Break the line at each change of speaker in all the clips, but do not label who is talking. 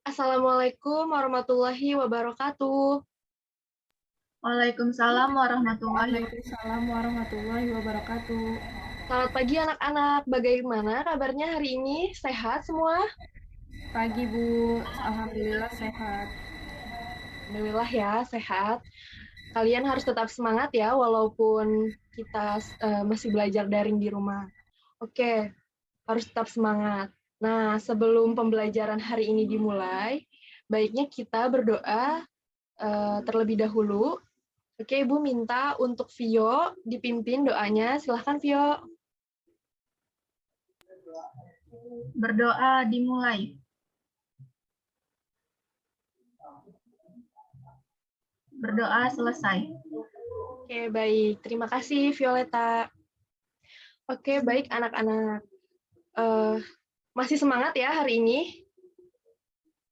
Assalamualaikum warahmatullahi wabarakatuh.
Waalaikumsalam warahmatullahi wabarakatuh.
Waalaikumsalam warahmatullahi wabarakatuh.
Selamat pagi anak-anak. Bagaimana kabarnya hari ini? Sehat semua?
Pagi Bu, Alhamdulillah sehat.
Alhamdulillah ya, sehat. Kalian harus tetap semangat ya, walaupun kita masih belajar daring di rumah. Oke, harus tetap semangat. Nah, sebelum pembelajaran hari ini dimulai, baiknya kita berdoa terlebih dahulu. Oke, Ibu minta untuk Vio dipimpin doanya. Silahkan, Vio.
Berdoa dimulai. Berdoa selesai.
Oke, baik. Terima kasih, Violeta. Oke, baik anak-anak. Masih semangat ya hari ini?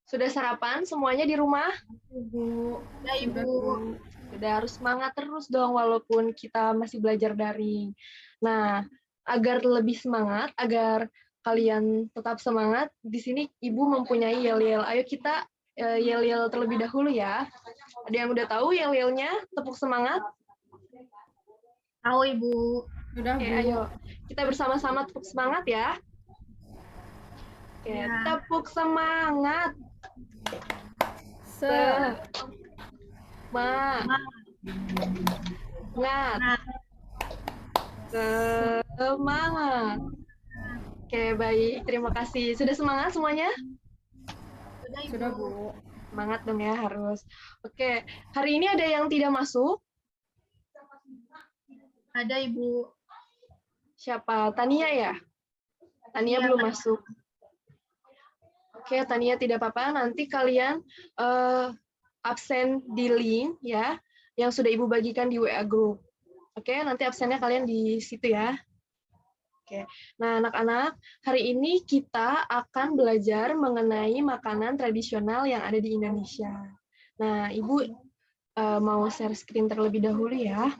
Sudah sarapan semuanya di rumah?
Bu,
Ya, Ibu.
Sudah harus semangat terus dong walaupun kita masih belajar daring. Nah, agar lebih semangat, agar kalian tetap semangat, di sini Ibu mempunyai yel-yel. Ayo kita yel-yel terlebih dahulu ya. Ada yang udah tahu yel-yelnya? Tepuk semangat.
Tahu, Ibu.
sudah
Oke,
Bu.
ayo. Kita bersama-sama tepuk semangat ya. Oke,
Ya.
tepuk semangat. Semangat. Semangat. Oke, baik. Terima kasih. Sudah semangat semuanya?
Sudah, Ibu.
Sudah Bu.
Semangat dong ya, harus. Oke, hari ini ada yang tidak masuk?
Ada, Ibu.
Siapa? Tania ya? Tania
Iya,
belum
Kak.
masuk. Oke, Tania tidak apa-apa. Nanti kalian absen di link ya, yang sudah Ibu bagikan di WA Group. Oke, nanti absennya kalian di situ ya. Oke, nah anak-anak, hari ini kita akan belajar mengenai makanan tradisional yang ada di Indonesia. Nah, Ibu mau share screen terlebih dahulu ya.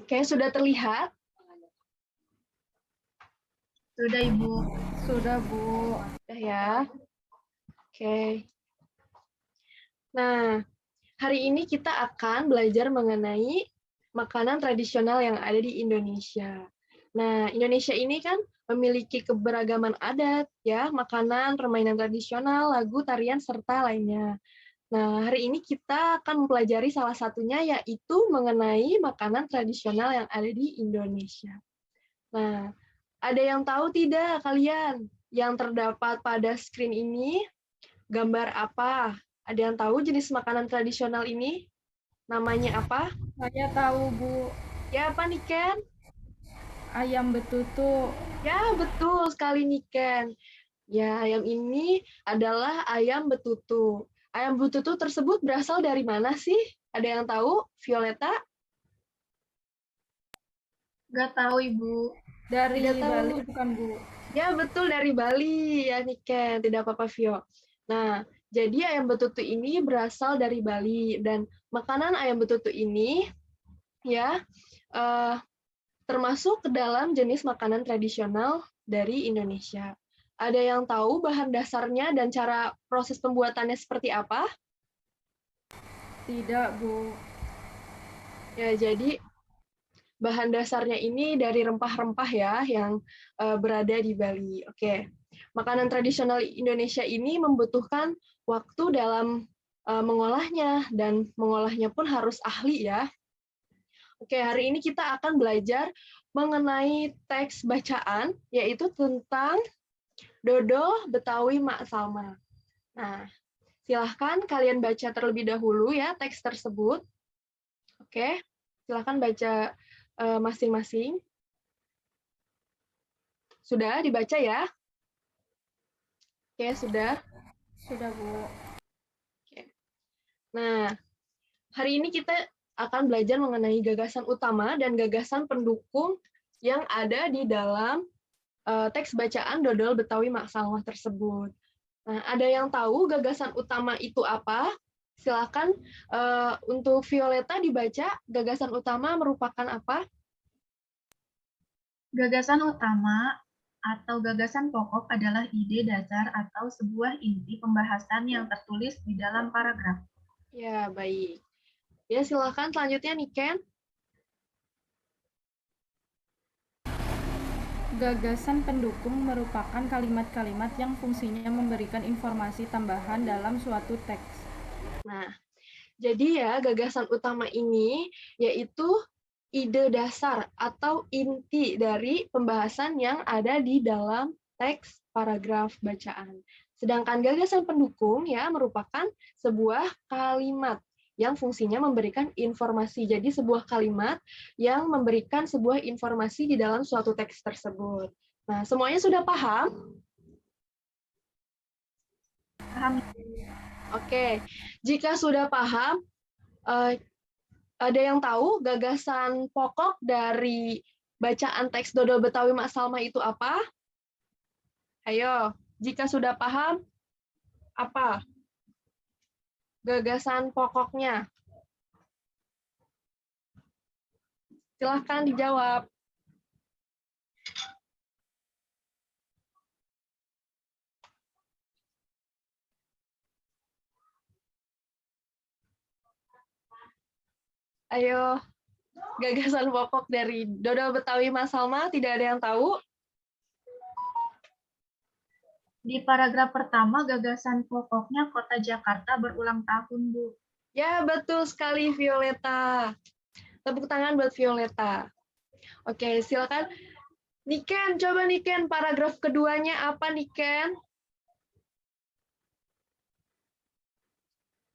Oke, sudah terlihat?
Sudah, Ibu.
Sudah Bu.
Sudah ya. Oke. Nah, hari ini kita akan belajar mengenai makanan tradisional yang ada di Indonesia. Nah, Indonesia ini kan memiliki keberagaman adat, ya, makanan, permainan tradisional, lagu, tarian, serta lainnya. Nah, hari ini kita akan mempelajari salah satunya, yaitu mengenai makanan tradisional yang ada di Indonesia. Nah, ada yang tahu tidak kalian yang terdapat pada screen ini? Gambar apa? Ada yang tahu jenis makanan tradisional ini? Namanya apa?
Saya tahu Bu,
Ya, apa nih, Ken?
ayam betutu.
Ya, betul sekali nih, Ken. Ya, ayam ini adalah ayam betutu. Ayam betutu tersebut berasal dari mana sih? Ada yang tahu? Violeta?
Nggak tahu, Ibu.
Dari
Tidak tahu.
Bali bukan Bu?
Ya, betul dari Bali. Ya, nih, Ken. Tidak apa-apa, Vio. Nah, jadi ayam betutu ini berasal dari Bali. Dan makanan ayam betutu ini, ya, termasuk ke dalam jenis makanan tradisional dari Indonesia. Ada yang tahu bahan dasarnya dan cara proses pembuatannya seperti apa?
Tidak Bu.
Ya, jadi bahan dasarnya ini dari rempah-rempah ya yang berada di Bali. Oke. Makanan tradisional Indonesia ini membutuhkan waktu dalam mengolahnya dan mengolahnya pun harus ahli ya. Oke, hari ini kita akan belajar mengenai teks bacaan, yaitu tentang dodol Betawi Mak Salma. Nah, silahkan kalian baca terlebih dahulu ya teks tersebut. Oke, silahkan baca masing-masing. Sudah dibaca ya? Oke, sudah.
Sudah Bu.
Oke. Nah, hari ini kita akan belajar mengenai gagasan utama dan gagasan pendukung yang ada di dalam teks bacaan dodol Betawi Mak Salma tersebut. Nah, ada yang tahu gagasan utama itu apa? Silakan untuk Violeta dibaca, gagasan utama merupakan apa?
Gagasan utama atau gagasan pokok adalah ide dasar atau sebuah inti pembahasan yang tertulis di dalam paragraf.
Ya, baik. Ya, silakan selanjutnya Niken.
Gagasan pendukung merupakan kalimat-kalimat yang fungsinya memberikan informasi tambahan dalam suatu teks.
Nah, jadi ya gagasan utama ini yaitu ide dasar atau inti dari pembahasan yang ada di dalam teks paragraf bacaan. Sedangkan gagasan pendukung ya merupakan sebuah kalimat yang fungsinya memberikan informasi. Jadi sebuah kalimat yang memberikan sebuah informasi di dalam suatu teks tersebut. Nah, semuanya sudah paham?
Paham?
Oke, jika sudah paham, ada yang tahu gagasan pokok dari bacaan teks Dodol Betawi Mak Salma itu apa? Ayo, jika sudah paham, apa gagasan pokoknya? Silahkan dijawab. Ayo, gagasan pokok dari Dodol Betawi Mak Salma, tidak ada yang tahu?
Di paragraf pertama, gagasan pokoknya Kota Jakarta berulang tahun, Bu.
Ya, betul sekali Violeta. Tepuk tangan buat Violeta. Oke, silakan. Niken, coba Niken, paragraf keduanya apa Niken?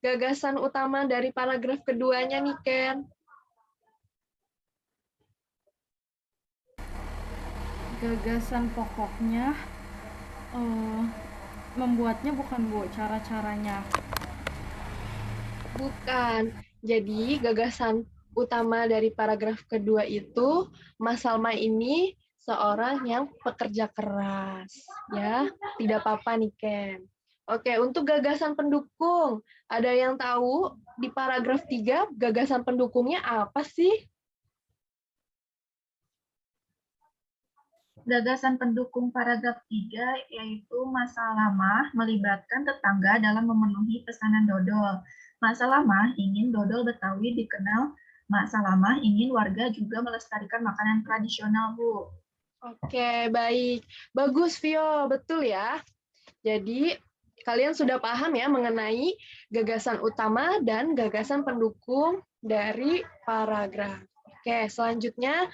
Gagasan utama dari paragraf keduanya Niken.
Gagasan pokoknya membuatnya bukan Bu, cara-caranya.
Bukan. Jadi gagasan utama dari paragraf kedua itu, Mas Salma ini seorang yang pekerja keras, ya. Tidak apa-apa nih Ken. Oke, untuk gagasan pendukung, ada yang tahu di paragraf 3 gagasan pendukungnya apa sih?
Gagasan pendukung paragraf 3 yaitu Masa Lama melibatkan tetangga dalam memenuhi pesanan dodol. Masa Lama ingin dodol Betawi dikenal, Masa Lama ingin warga juga melestarikan makanan tradisional, Bu.
Oke, baik. Bagus, Vio. Betul ya. Jadi, kalian sudah paham ya mengenai gagasan utama dan gagasan pendukung dari paragraf. Oke, selanjutnya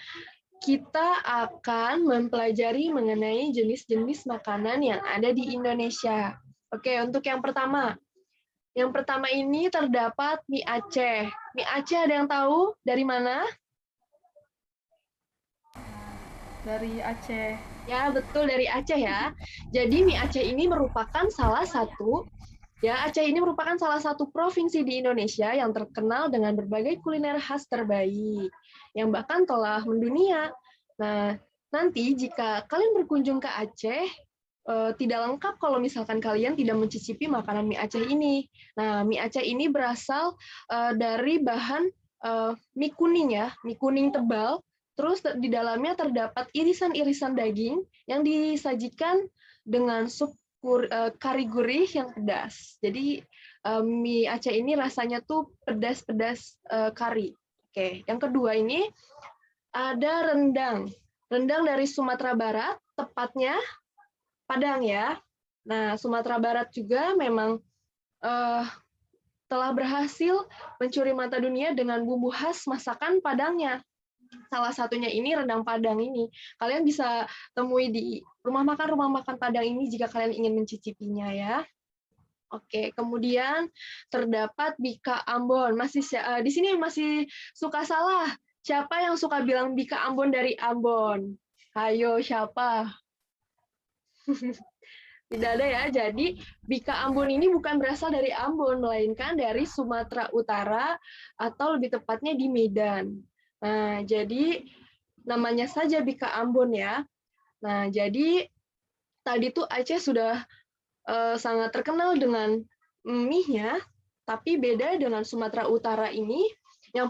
kita akan mempelajari mengenai jenis-jenis makanan yang ada di Indonesia. Oke, untuk yang pertama. Yang pertama ini terdapat mie Aceh. Mie Aceh ada yang tahu dari mana?
Dari Aceh.
Ya, betul dari Aceh ya. Jadi mie Aceh ini merupakan salah satu Aceh ini merupakan salah satu provinsi di Indonesia yang terkenal dengan berbagai kuliner khas terbaik yang bahkan telah mendunia. Nah, nanti jika kalian berkunjung ke Aceh, tidak lengkap kalau misalkan kalian tidak mencicipi makanan mie Aceh ini. Nah, mie Aceh ini berasal dari bahan mie kuning ya, mie kuning tebal. Terus di dalamnya terdapat irisan-irisan daging yang disajikan dengan sup kari gurih yang pedas. Jadi mie Aceh ini rasanya tuh pedas-pedas kari. Oke, yang kedua ini ada rendang. Rendang dari Sumatera Barat, tepatnya Padang ya. Nah, Sumatera Barat juga memang telah berhasil mencuri mata dunia dengan bumbu khas masakan Padangnya. Salah satunya ini rendang Padang ini. Kalian bisa temui di rumah makan Padang ini jika kalian ingin mencicipinya ya. Oke, kemudian terdapat Bika Ambon. Di sini masih suka salah. Siapa yang suka bilang Bika Ambon dari Ambon? Ayo, siapa? Tidak ada ya. Jadi Bika Ambon ini bukan berasal dari Ambon, melainkan dari Sumatera Utara atau lebih tepatnya di Medan. Nah, jadi namanya saja Bika Ambon ya. Nah, jadi tadi tuh Aceh sudah sangat terkenal dengan mie-nya, tapi beda dengan Sumatera Utara ini yang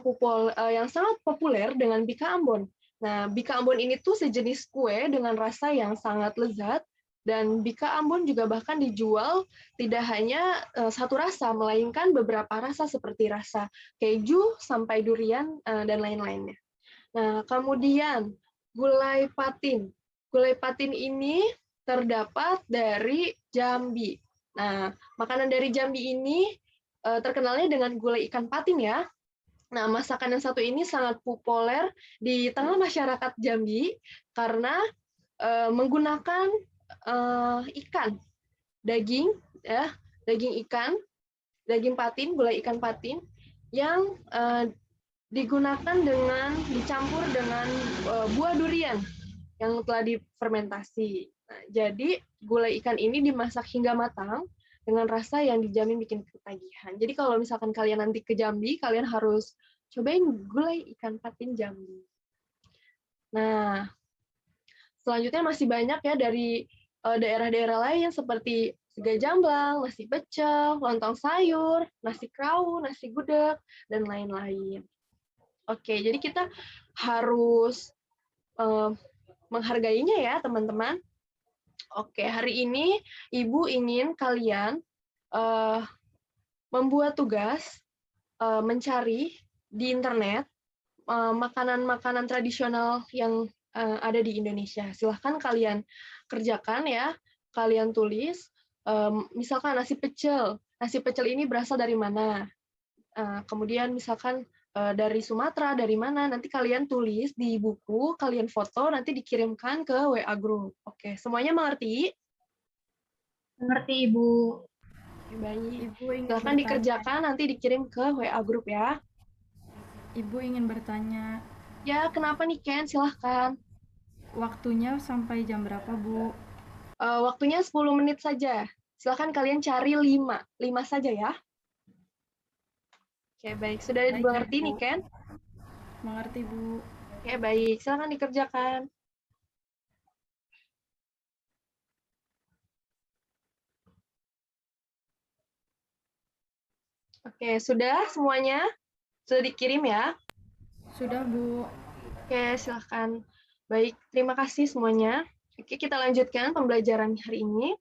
sangat populer dengan Bika Ambon. Nah, bika Ambon ini tuh sejenis kue dengan rasa yang sangat lezat, dan bika Ambon juga bahkan dijual tidak hanya satu rasa, melainkan beberapa rasa seperti rasa keju sampai durian dan lain-lainnya. Nah, kemudian gulai patin. Gulai patin ini terdapat dari Jambi. Nah, makanan dari Jambi ini terkenalnya dengan gulai ikan patin ya. Nah, masakan yang satu ini sangat populer di tengah masyarakat Jambi karena menggunakan ikan, daging, ya, daging ikan, daging patin, gulai ikan patin yang digunakan dengan dicampur dengan buah durian yang telah difermentasi. Nah, jadi gulai ikan ini dimasak hingga matang dengan rasa yang dijamin bikin ketagihan. Jadi kalau misalkan kalian nanti ke Jambi, kalian harus cobain gulai ikan patin Jambi. Nah, selanjutnya masih banyak ya dari daerah-daerah lain seperti sega jamblang, nasi pecel, lontong sayur, nasi krawu, nasi gudeg, dan lain-lain. Oke, jadi kita harus menghargainya ya, teman-teman. Oke, hari ini Ibu ingin kalian membuat tugas mencari di internet makanan-makanan tradisional yang ada di Indonesia. Silahkan kalian kerjakan ya, kalian tulis. Misalkan nasi pecel. Nasi pecel ini berasal dari mana? Kemudian misalkan dari Sumatera, dari mana, nanti kalian tulis di buku, kalian foto, nanti dikirimkan ke WA Group. Oke, semuanya mengerti?
Mengerti, Ibu.
Baik.
Ibu ingin
Silahkan
bertanya.
dikerjakan, nanti dikirim ke WA Group ya.
Ibu ingin bertanya.
Ya, kenapa nih, Ken? Silahkan.
Waktunya sampai jam berapa, Bu?
Waktunya 10 menit saja. Silahkan kalian cari 5 saja ya. Oke, baik. Sudah
Baik,
dimengerti
Ibu.
nih, Ken?
Mengerti, Bu.
Oke, baik. Silahkan dikerjakan. Oke, sudah semuanya? Sudah dikirim ya?
Sudah, Bu.
Oke, silahkan. Baik, terima kasih semuanya. Oke, kita lanjutkan pembelajaran hari ini.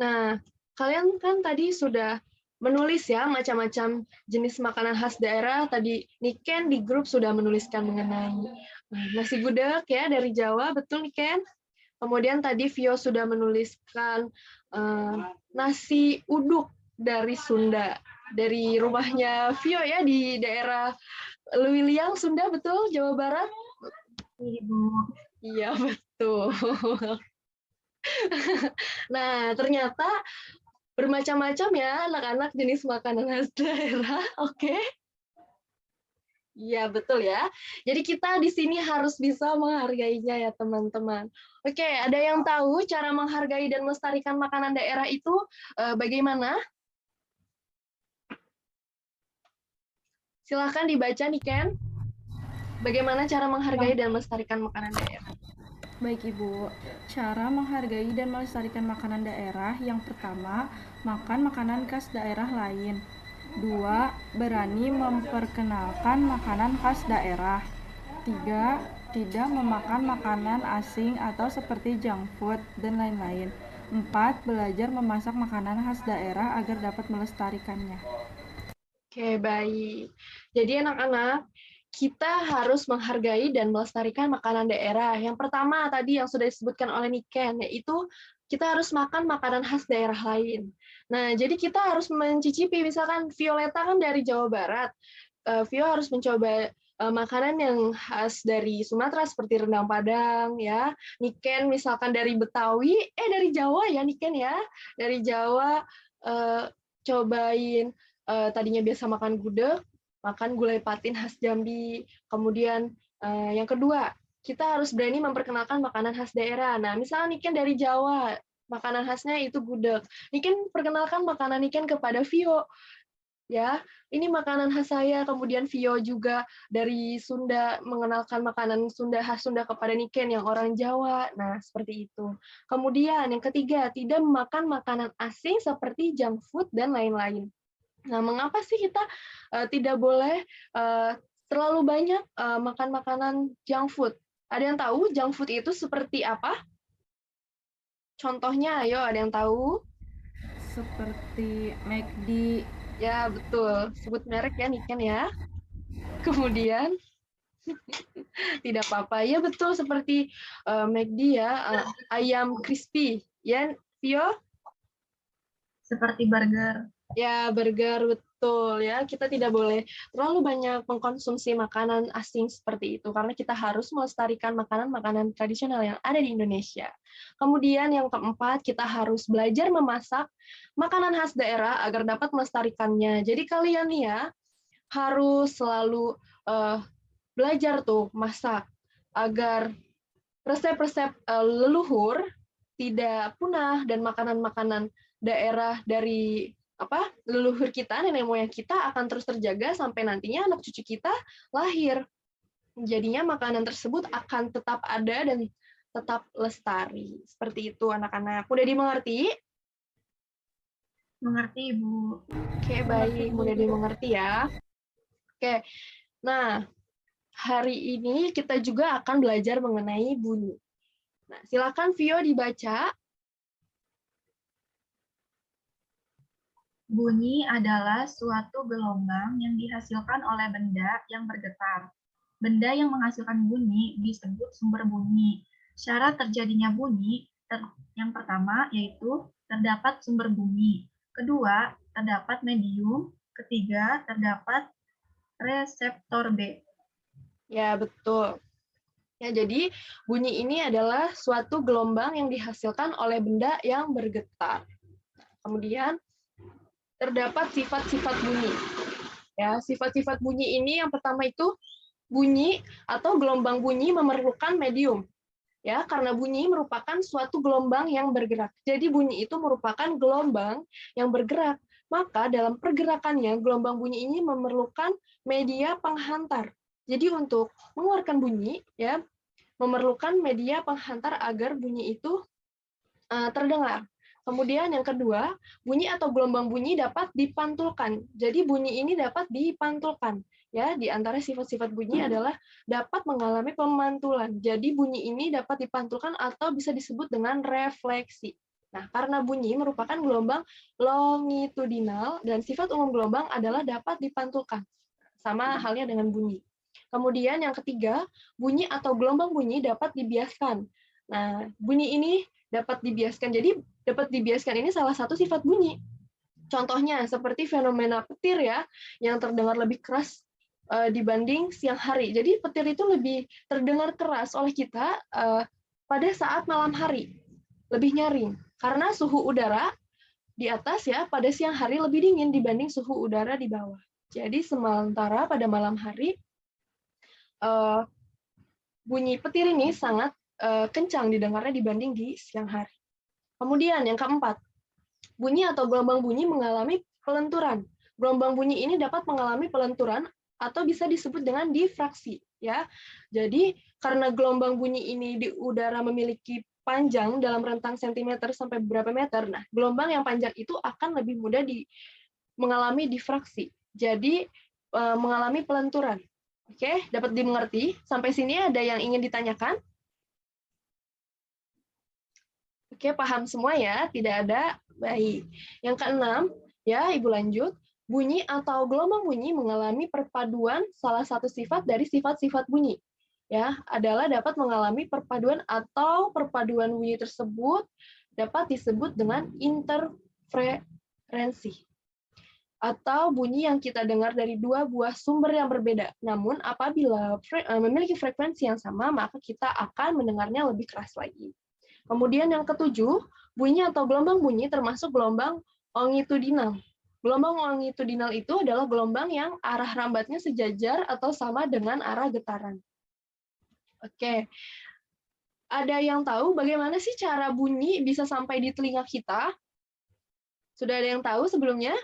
Nah, kalian kan tadi sudah menulis ya macam-macam jenis makanan khas daerah. Tadi Niken di grup sudah menuliskan mengenai nasi gudeg ya dari Jawa, betul Niken? Kemudian tadi Vio sudah menuliskan nasi uduk dari Sunda, dari rumahnya Vio ya di daerah Luiliang, Sunda, betul? Jawa Barat?
Ibu.
Iya, betul. Nah, ternyata bermacam-macam ya anak-anak jenis makanan khas daerah. Oke. Iya, betul ya. Jadi kita di sini harus bisa menghargainya ya, teman-teman. Oke, ada yang tahu cara menghargai dan melestarikan makanan daerah itu bagaimana? Silahkan dibaca nih, Ken. Bagaimana cara menghargai dan melestarikan makanan daerah?
Baik, Ibu. Cara menghargai dan melestarikan makanan daerah, yang pertama, makan makanan khas daerah lain. 2. Berani memperkenalkan makanan khas daerah. 3. Tidak memakan makanan asing atau seperti junk food dan lain-lain. 4. Belajar memasak makanan khas daerah agar dapat melestarikannya.
Oke, baik. Jadi anak-anak, kita harus menghargai dan melestarikan makanan daerah. Yang pertama tadi yang sudah disebutkan oleh Niken, yaitu kita harus makan makanan khas daerah lain. Nah, jadi kita harus mencicipi, misalkan Violeta kan dari Jawa Barat. Vio harus mencoba makanan yang khas dari Sumatera seperti rendang Padang ya. Niken misalkan dari Betawi, dari Jawa ya Niken ya. Dari Jawa cobain tadinya biasa makan gudeg, makan gulai patin khas Jambi. Kemudian yang kedua, kita harus berani memperkenalkan makanan khas daerah. Nah, misalnya Niken dari Jawa, makanan khasnya itu gudeg. Niken perkenalkan makanan Niken kepada Vio. Ya, ini makanan khas saya. Kemudian Vio juga dari Sunda mengenalkan makanan Sunda khas Sunda kepada Niken yang orang Jawa. Nah, seperti itu. Kemudian yang ketiga, tidak memakan makanan asing seperti junk food dan lain-lain. Nah, mengapa sih kita tidak boleh terlalu banyak makan makanan junk food. Ada yang tahu junk food itu seperti apa? Contohnya, ayo ada yang tahu?
Seperti McD.
Ya, betul. Sebut merek ya, Niken ya. Kemudian, tidak apa-apa. Ya, betul. Seperti McD ya, ayam crispy. Ya, Vio?
Seperti burger.
Ya, burger, betul ya. Kita tidak boleh terlalu banyak mengkonsumsi makanan asing seperti itu, karena kita harus melestarikan makanan-makanan tradisional yang ada di Indonesia. Kemudian yang keempat, kita harus belajar memasak makanan khas daerah agar dapat melestarikannya. Jadi kalian nih ya, harus selalu belajar tuh masak, agar resep-resep leluhur tidak punah, dan makanan-makanan daerah dari leluhur kita, nenek moyang kita akan terus terjaga sampai nantinya anak cucu kita lahir. Jadinya makanan tersebut akan tetap ada dan tetap lestari. Seperti itu anak-anak. Mudah dimengerti?
Mengerti, Ibu.
Oke, baik. Mudah dimengerti ya. Oke. Nah, hari ini kita juga akan belajar mengenai bunyi. Nah, silakan Vio dibaca.
Bunyi adalah suatu gelombang yang dihasilkan oleh benda yang bergetar. Benda yang menghasilkan bunyi disebut sumber bunyi. Syarat terjadinya bunyi yang pertama yaitu terdapat sumber bunyi. Kedua, terdapat medium. Ketiga, terdapat reseptor B.
Ya, betul. Ya, jadi bunyi ini adalah suatu gelombang yang dihasilkan oleh benda yang bergetar. Kemudian terdapat sifat-sifat bunyi. Ya, sifat-sifat bunyi ini yang pertama itu bunyi atau gelombang bunyi memerlukan medium. Ya, karena bunyi merupakan suatu gelombang yang bergerak. Jadi bunyi itu merupakan gelombang yang bergerak. Maka dalam pergerakannya gelombang bunyi ini memerlukan media penghantar. Jadi untuk mengeluarkan bunyi ya memerlukan media penghantar agar bunyi itu terdengar. Kemudian yang kedua, bunyi atau gelombang bunyi dapat dipantulkan. Jadi bunyi ini dapat dipantulkan. Ya, di antara sifat-sifat bunyi adalah dapat mengalami pemantulan. Jadi bunyi ini dapat dipantulkan atau bisa disebut dengan refleksi. Nah, karena bunyi merupakan gelombang longitudinal dan sifat umum gelombang adalah dapat dipantulkan. Sama halnya dengan bunyi. Kemudian yang ketiga, bunyi atau gelombang bunyi dapat dibiaskan. Nah, bunyi ini dapat dibiaskan. Jadi dapat dibiaskan ini salah satu sifat bunyi. Contohnya seperti fenomena petir ya, yang terdengar lebih keras dibanding siang hari. Jadi petir itu lebih terdengar keras oleh kita pada saat malam hari, lebih nyaring. Karena suhu udara di atas ya pada siang hari lebih dingin dibanding suhu udara di bawah. Jadi sementara pada malam hari bunyi petir ini sangat kencang didengarnya dibanding di siang hari. Kemudian yang keempat, bunyi atau gelombang bunyi mengalami pelenturan. Gelombang bunyi ini dapat mengalami pelenturan atau bisa disebut dengan difraksi. Ya, jadi karena gelombang bunyi ini di udara memiliki panjang dalam rentang sentimeter sampai beberapa meter, nah gelombang yang panjang itu akan lebih mudah mengalami difraksi. Jadi mengalami pelenturan. Oke, dapat dimengerti? Sampai sini ada yang ingin ditanyakan? Oke, paham semua ya? Tidak ada? Baik. Yang keenam, ya Ibu lanjut. Bunyi atau gelombang bunyi mengalami perpaduan salah satu sifat dari sifat-sifat bunyi. Ya, adalah dapat mengalami perpaduan atau perpaduan bunyi tersebut dapat disebut dengan interferensi. Atau bunyi yang kita dengar dari dua buah sumber yang berbeda. Namun apabila memiliki frekuensi yang sama, maka kita akan mendengarnya lebih keras lagi. Kemudian yang ketujuh, bunyi atau gelombang bunyi termasuk gelombang longitudinal. Gelombang longitudinal itu adalah gelombang yang arah rambatnya sejajar atau sama dengan arah getaran. Oke. Ada yang tahu bagaimana sih cara bunyi bisa sampai di telinga kita? Sudah ada yang tahu sebelumnya?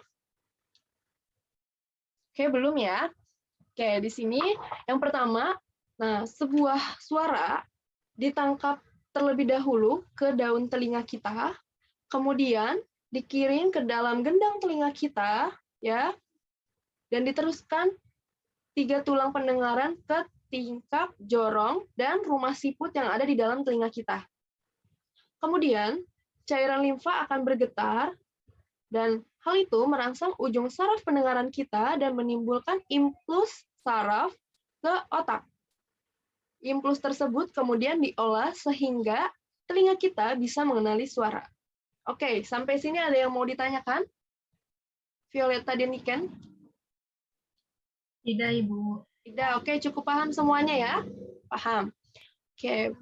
Oke, belum ya? Oke, di sini yang pertama, nah sebuah suara ditangkap terlebih dahulu ke daun telinga kita, kemudian dikirim ke dalam gendang telinga kita, ya, dan diteruskan 3 tulang pendengaran ke tingkap, jorong, dan rumah siput yang ada di dalam telinga kita. Kemudian, cairan limfa akan bergetar, dan hal itu merangsang ujung saraf pendengaran kita dan menimbulkan impuls saraf ke otak. Impuls tersebut kemudian diolah sehingga telinga kita bisa mengenali suara. Oke, sampai sini ada yang mau ditanyakan? Violeta dan Niken?
Tidak, Ibu.
Tidak, oke, cukup paham semuanya ya? Paham. Oke.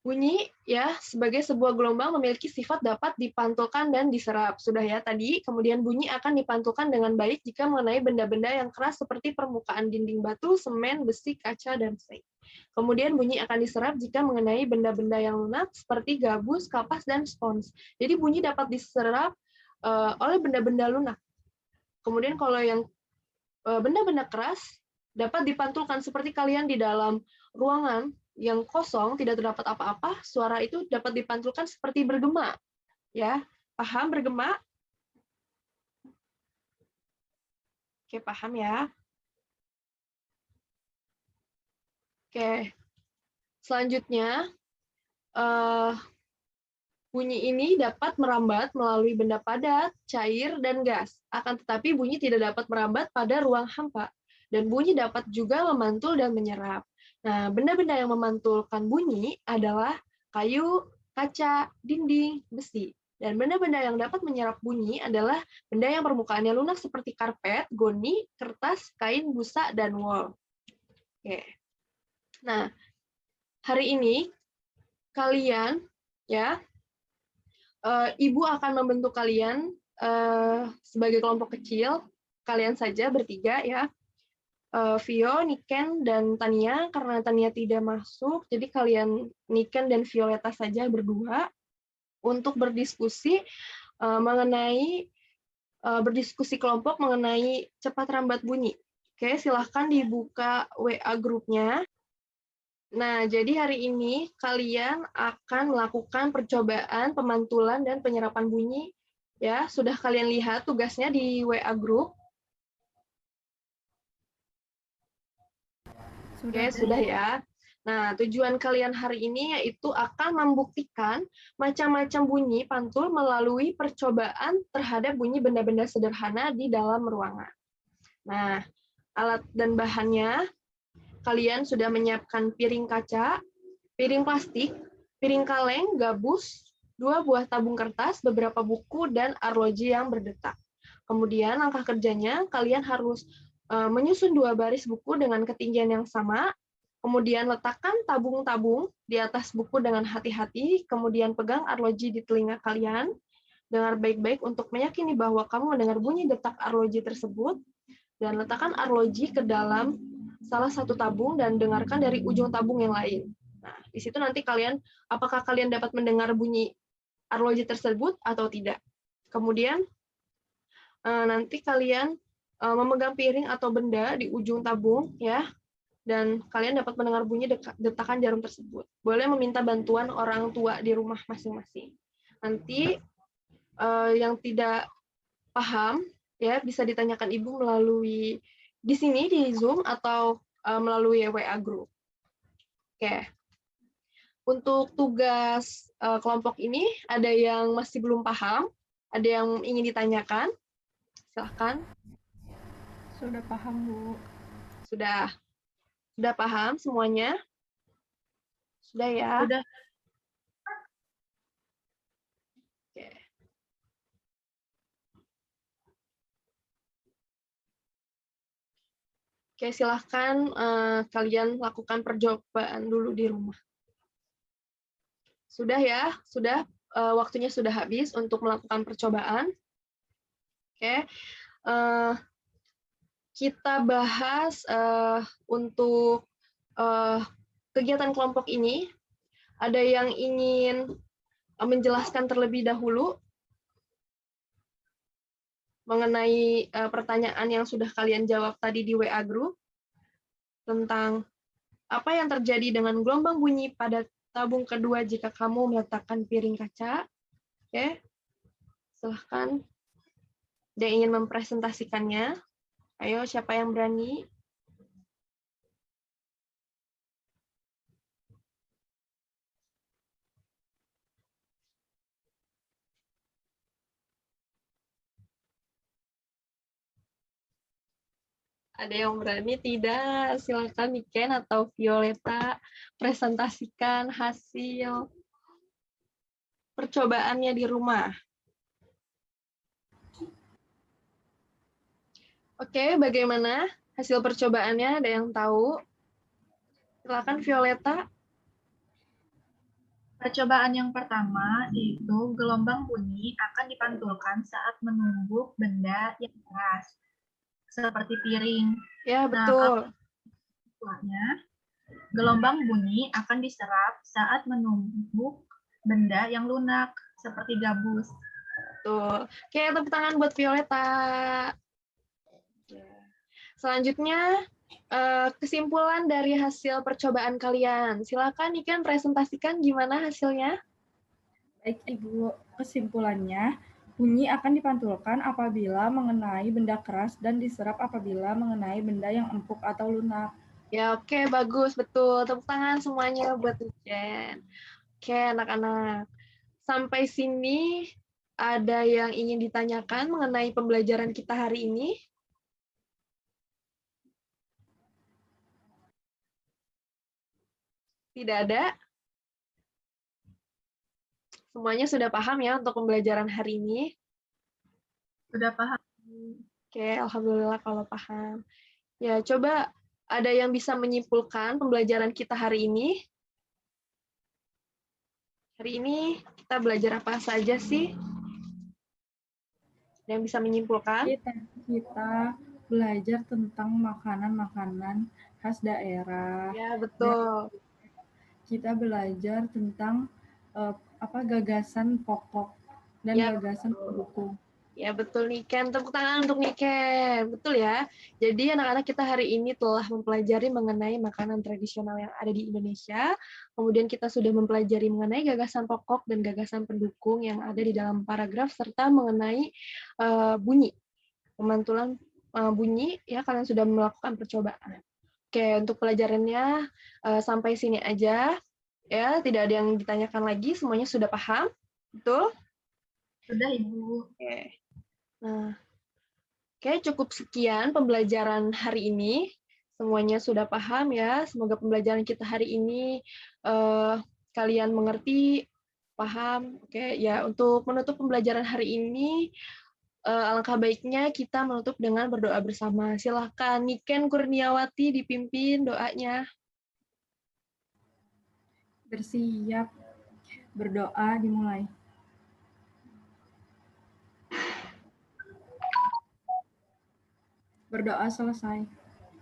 Bunyi ya sebagai sebuah gelombang memiliki sifat dapat dipantulkan dan diserap. Sudah ya tadi, kemudian bunyi akan dipantulkan dengan baik jika mengenai benda-benda yang keras seperti permukaan dinding batu, semen, besi, kaca, dan seng. Kemudian bunyi akan diserap jika mengenai benda-benda yang lunak seperti gabus, kapas, dan spons. Jadi bunyi dapat diserap oleh benda-benda lunak. Kemudian kalau yang benda-benda keras dapat dipantulkan seperti kalian di dalam ruangan yang kosong, tidak terdapat apa-apa, suara itu dapat dipantulkan seperti bergema. Ya, paham bergema? Oke, paham ya. Oke, selanjutnya bunyi ini dapat merambat melalui benda padat, cair, dan gas. Akan tetapi bunyi tidak dapat merambat pada ruang hampa. Dan bunyi dapat juga memantul dan menyerap. Nah, benda-benda yang memantulkan bunyi adalah kayu, kaca, dinding, besi. Dan benda-benda yang dapat menyerap bunyi adalah benda yang permukaannya lunak seperti karpet, goni, kertas, kain, busa, dan wol. Oke. Nah, hari ini kalian ya ibu akan membentuk kalian sebagai kelompok kecil, kalian saja bertiga ya. Vio, Niken, dan Tania, karena Tania tidak masuk, jadi kalian Niken dan Violeta saja berdua untuk berdiskusi berdiskusi kelompok mengenai cepat rambat bunyi. Oke, silahkan dibuka WA grupnya. Nah, jadi hari ini kalian akan melakukan percobaan pemantulan dan penyerapan bunyi. Ya, sudah kalian lihat tugasnya di WA group. Oke, sudah ya. Nah, tujuan kalian hari ini yaitu akan membuktikan macam-macam bunyi pantul melalui percobaan terhadap bunyi benda-benda sederhana di dalam ruangan. Nah, alat dan bahannya, kalian sudah menyiapkan piring kaca, piring plastik, piring kaleng, gabus, 2 buah tabung kertas, beberapa buku, dan arloji yang berdetak. Kemudian langkah kerjanya, kalian harus menyusun 2 baris buku dengan ketinggian yang sama, kemudian letakkan tabung-tabung di atas buku dengan hati-hati, kemudian pegang arloji di telinga kalian, dengar baik-baik untuk meyakini bahwa kamu mendengar bunyi detak arloji tersebut, dan letakkan arloji ke dalam salah satu tabung dan dengarkan dari ujung tabung yang lain. Nah, di situ nanti kalian, apakah kalian dapat mendengar bunyi arloji tersebut atau tidak. Kemudian nanti kalian memegang piring atau benda di ujung tabung ya, dan kalian dapat mendengar bunyi detakan jarum tersebut. Boleh meminta bantuan orang tua di rumah masing-masing. Nanti yang tidak paham ya bisa ditanyakan ibu melalui di sini di Zoom atau melalui WA group. Oke. Untuk tugas kelompok ini ada yang masih belum paham, ada yang ingin ditanyakan? Silahkan.
Sudah paham, Bu.
Sudah paham semuanya? Sudah ya?
Sudah.
Oke. Oke, silahkan kalian lakukan percobaan dulu di rumah. Sudah ya? Sudah, waktunya sudah habis untuk melakukan percobaan. Oke. Kita bahas untuk kegiatan kelompok ini. Ada yang ingin menjelaskan terlebih dahulu mengenai pertanyaan yang sudah kalian jawab tadi di WA group tentang apa yang terjadi dengan gelombang bunyi pada tabung kedua jika kamu meletakkan piring kaca. Oke, silahkan. Dia ingin mempresentasikannya. Ayo, siapa yang berani? Ada yang berani? Tidak. Silakan Niken atau Violeta presentasikan hasil percobaannya di rumah. Oke, bagaimana hasil percobaannya? Ada yang tahu? Silakan Violeta.
Percobaan yang pertama yaitu gelombang bunyi akan dipantulkan saat menumbuk benda yang keras, seperti piring.
Ya,
Nah, kalau
betul.
selanjutnya, gelombang bunyi akan diserap saat menumbuk benda yang lunak, seperti gabus.
Tuh. Oke, tepuk tangan buat Violeta. Selanjutnya, kesimpulan dari hasil percobaan kalian. Silakan Niken presentasikan gimana hasilnya.
Baik, Ibu. Kesimpulannya, bunyi akan dipantulkan apabila mengenai benda keras dan diserap apabila mengenai benda yang empuk atau lunak.
Ya, oke, bagus, betul. Tepuk tangan semuanya buat Niken. Oke, anak-anak. Sampai sini ada yang ingin ditanyakan mengenai pembelajaran kita hari ini? Tidak ada? Semuanya sudah paham ya untuk pembelajaran hari ini?
Sudah paham?
Oke, alhamdulillah kalau paham. Ya, coba ada yang bisa menyimpulkan pembelajaran kita hari ini? Hari ini kita belajar apa saja sih? Ada yang bisa menyimpulkan?
Kita belajar tentang makanan-makanan khas daerah.
Ya, betul.
Kita belajar tentang gagasan pokok dan
Ya,
gagasan pendukung.
ya, betul Niken. Tepuk tangan untuk Niken. Betul ya. Jadi anak-anak kita hari ini telah mempelajari mengenai makanan tradisional yang ada di Indonesia. Kemudian kita sudah mempelajari mengenai gagasan pokok dan gagasan pendukung yang ada di dalam paragraf serta mengenai bunyi. Pemantulan bunyi ya, kalian sudah melakukan percobaan. Oke, untuk pelajarannya sampai sini aja. Ya, tidak ada yang ditanyakan lagi, semuanya sudah paham. Betul?
Sudah, Ibu.
Oke. Nah, oke, cukup sekian pembelajaran hari ini. Semuanya sudah paham ya. Semoga pembelajaran kita hari ini kalian mengerti, paham. Oke, ya untuk menutup pembelajaran hari ini, alangkah baiknya kita menutup dengan berdoa bersama. Silahkan Niken Kurniawati dipimpin doanya.
Bersiap, berdoa dimulai. Berdoa selesai.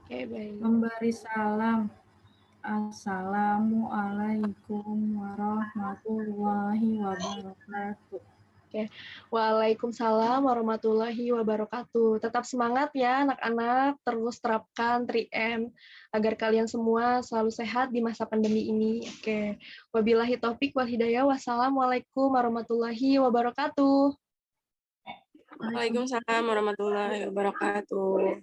Oke, baik.
Memberi salam. Assalamualaikum warahmatullahi wabarakatuh.
Oke. Waalaikumsalam warahmatullahi wabarakatuh. Tetap semangat ya anak-anak, terus terapkan 3M agar kalian semua selalu sehat di masa pandemi ini. Oke. Wabillahi taufik wal hidayah. Wassalamualaikum warahmatullahi wabarakatuh.
Waalaikumsalam warahmatullahi wabarakatuh.